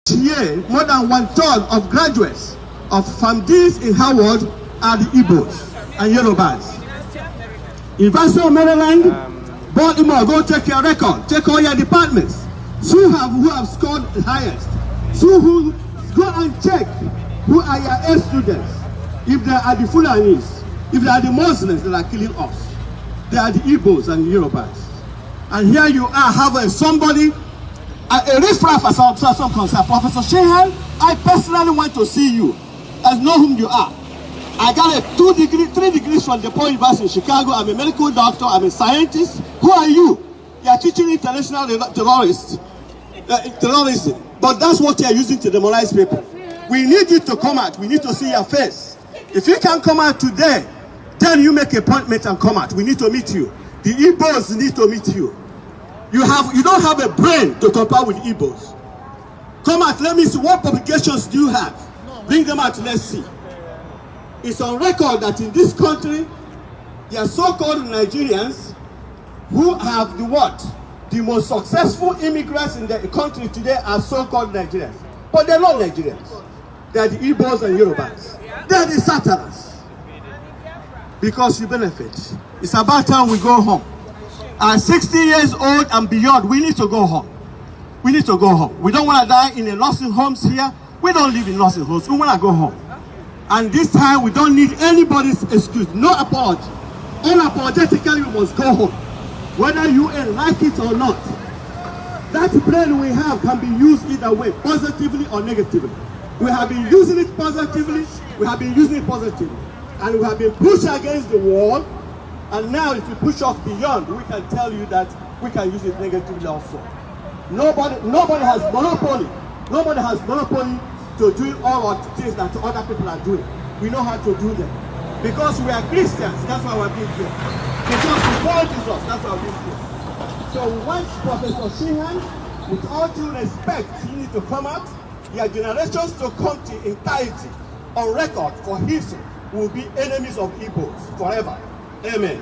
Here, more than 1/3 of graduates from these in Howard are the Igbos and Yorubas. University of Maryland, Baltimore, go check your record, check all your departments. Who have scored the highest? Who go and check who are your A students. If they are the Fulanis, if they are the Muslims that are killing us, they are the Igbos and the Yorubas. And here you are having somebody, a riffraff as some concern. Professor Shehan, I personally want to see you and know whom you are. I got a 3 degrees from the DePaul University in Chicago. I'm a medical doctor, I'm a scientist. Who are you? You are teaching international terrorism. But that's what you are using to demoralize people. We need you to come out. We need to see your face. If you can come out today, then you make an appointment and come out. We need to meet you. The Igbos need to meet you. You don't have a brain to compare with Igbos. Come out, let me see what publications do you have. Bring them out, let's see. It's on record that in this country, there are so-called Nigerians who have the most successful immigrants in the country today are so-called Nigerians. But they're not Nigerians. They're the Igbos and Yorubas. They're the Satans. Because you benefit. It's about time we go home. At 60 years old and beyond, we need to go home. We need to go home. We don't want to die in the nursing homes here. We don't live in nursing homes. We want to go home. And this time, we don't need anybody's excuse. No apology. Unapologetically, we must go home. Whether you like it or not. That brain we have can be used either way, positively or negatively. We have been using it positively. We have been using it positively. And we have been pushed against the wall. And now if you push us beyond, we can tell you that we can use it negatively also. Nobody has monopoly. Nobody has monopoly to do all of the things that other people are doing. We know how to do them. Because we are Christians, that's why we're being here. Because we follow Jesus, that's why we're being here. So we want Professor Shehan, with all due respect, you need to come out. Your generations to come to entirety on record for history will be enemies of Igbos forever. Amen.